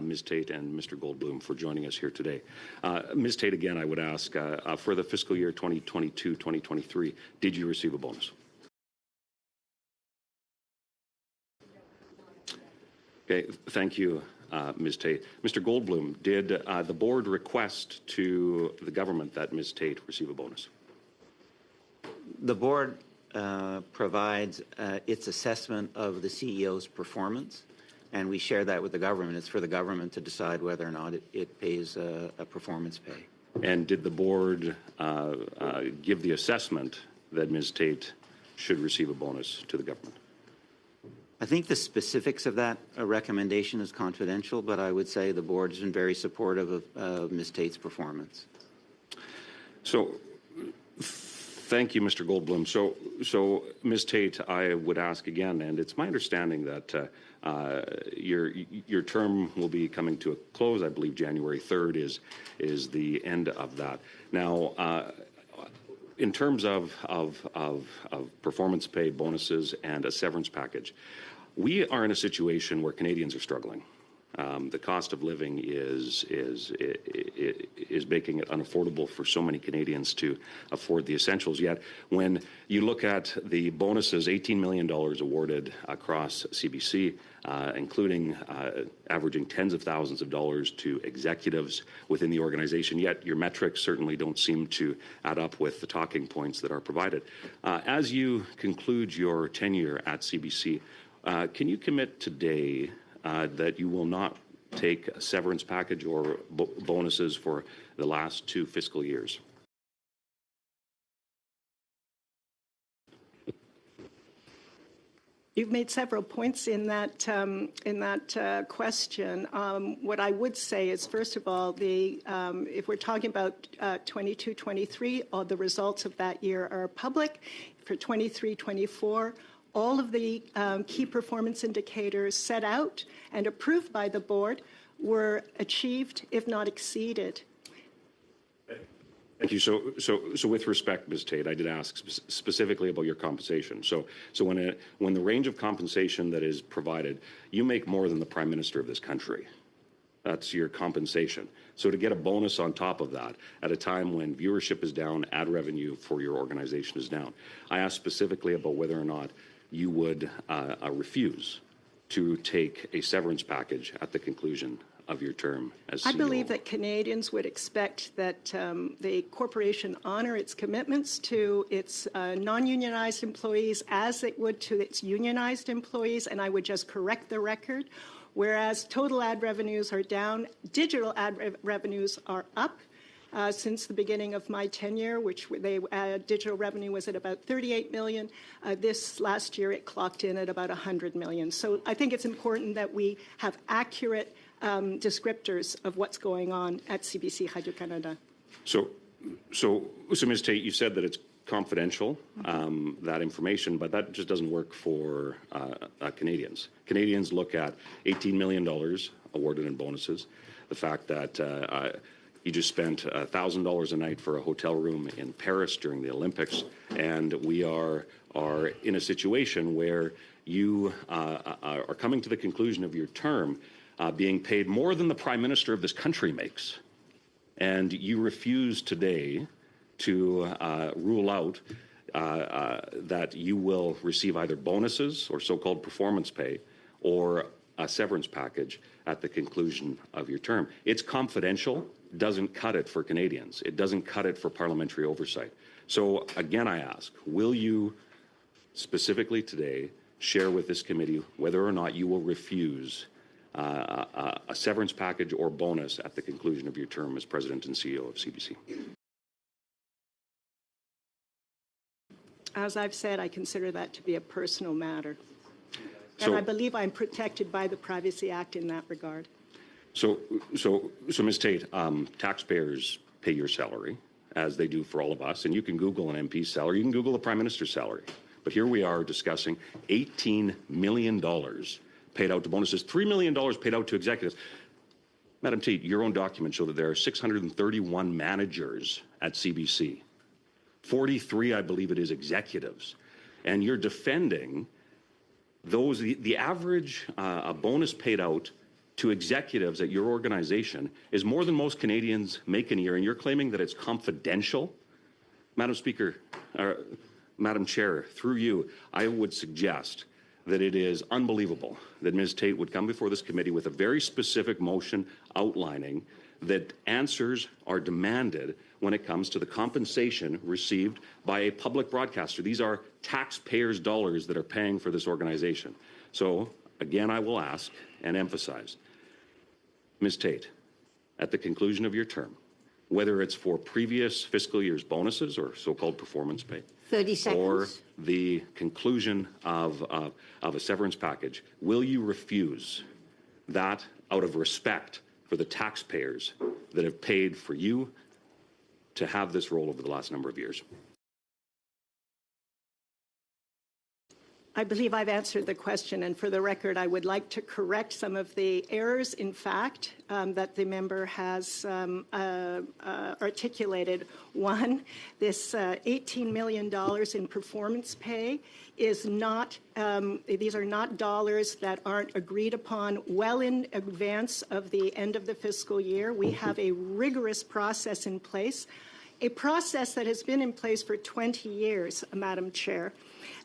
Ms. Tate and Mr. Goldbloom, for joining us here today. Ms. Tate, again, I would ask, for the fiscal year 2022-2023, did you receive a bonus? Okay, thank you, Ms. Tate. Mr. Goldbloom, did the board request to the government that Ms. Tate receive a bonus? The board provides its assessment of the CEO's performance, and we share that with the government. It's for the government to decide whether or not it pays a performance pay. And did the board give the assessment that Ms. Tate should receive a bonus to the government? I think the specifics of that recommendation is confidential, but I would say the board has been very supportive of Ms. Tate's performance. So, thank you, Mr. Goldbloom. So, Ms. Tate, I would ask again, and it's my understanding that your term will be coming to a close. I believe January 3rd is the end of that. Now, in terms of performance pay, bonuses, and a severance package, we are in a situation where Canadians are struggling. The cost of living is making it unaffordable for so many Canadians to afford the essentials. Yet, when you look at the bonuses, $18 million awarded across CBC, including averaging tens of thousands of dollars to executives within the organization, yet your metrics certainly don't seem to add up with the talking points that are provided. As you conclude your tenure at CBC, can you commit today that you will not take a severance package or bonuses for the last 2 fiscal years? You've made several points in that question. What I would say is, first of all, if we're talking about 22-23, all the results of that year are public. For 23-24, all of the key performance indicators set out and approved by the board were achieved, if not exceeded. Thank you. So with respect, Ms. Tate, I did ask specifically about your compensation. So when the range of compensation that is provided, you make more than the Prime Minister of this country. That's your compensation. So to get a bonus on top of that at a time when viewership is down, ad revenue for your organization is down, I asked specifically about whether or not you would refuse to take a severance package at the conclusion of your term as CEO. I believe that Canadians would expect that the corporation honor its commitments to its non-unionized employees as it would to its unionized employees, and I would just correct the record. Whereas total ad revenues are down, digital ad revenues are up. Since the beginning of my tenure, which digital revenue was at about 38 million. This last year, it clocked in at about 100 million. So I think it's important that we have accurate descriptors of what's going on at CBC Radio-Canada. So Ms. Tate, you said that it's confidential, that information, but that just doesn't work for Canadians. Canadians look at $18 million awarded in bonuses, the fact that you just spent $1,000 a night for a hotel room in Paris during the Olympics, and we are in a situation where you are coming to the conclusion of your term being paid more than the Prime Minister of this country makes, and you refuse today to rule out that you will receive either bonuses or so-called performance pay or a severance package at the conclusion of your term. It's confidential, doesn't cut it for Canadians. It doesn't cut it for parliamentary oversight. So again, I ask, will you specifically today share with this committee whether or not you will refuse a severance package or bonus at the conclusion of your term as President and CEO of CBC? As I've said, I consider that to be a personal matter. And I believe I'm protected by the Privacy Act in that regard. So Ms. Tate, taxpayers pay your salary, as they do for all of us, and you can Google an MP's salary, you can Google the Prime Minister's salary. But here we are discussing $18 million paid out to bonuses, $3 million paid out to executives. Madam Tate, your own documents show that there are 631 managers at CBC. 43, I believe it is, executives. And you're defending those, the average bonus paid out to executives at your organization is more than most Canadians make in a year, and you're claiming that it's confidential? Madam Speaker, Madam Chair, through you, I would suggest that it is unbelievable that Ms. Tate would come before this committee with a very specific motion outlining that answers are demanded when it comes to the compensation received by a public broadcaster. These are taxpayers' dollars that are paying for this organization. So, again, I will ask and emphasize, Ms. Tate, at the conclusion of your term, whether it's for previous fiscal year's bonuses or so-called performance pay, 30 seconds. or the conclusion of a severance package, will you refuse that out of respect for the taxpayers that have paid for you to have this role over the last number of years? I believe I've answered the question, and for the record, I would like to correct some of the errors, in fact, that the member has articulated. One, this $18 million in performance pay is not, these are not dollars that aren't agreed upon well in advance of the end of the fiscal year. We have a rigorous process in place, a process that has been in place for 20 years, Madam Chair.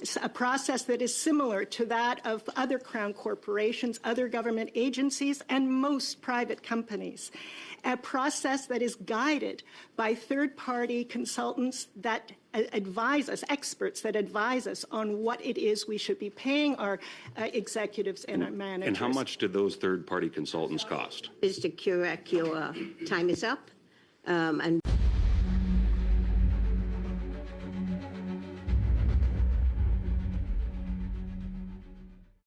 It's a process that is similar to that of other Crown corporations, other government agencies, and most private companies. A process that is guided by third-party consultants that advise us, experts that advise us on what it is we should be paying our executives and our managers. And how much did those third-party consultants cost? Mr. Kurek, your time is up. And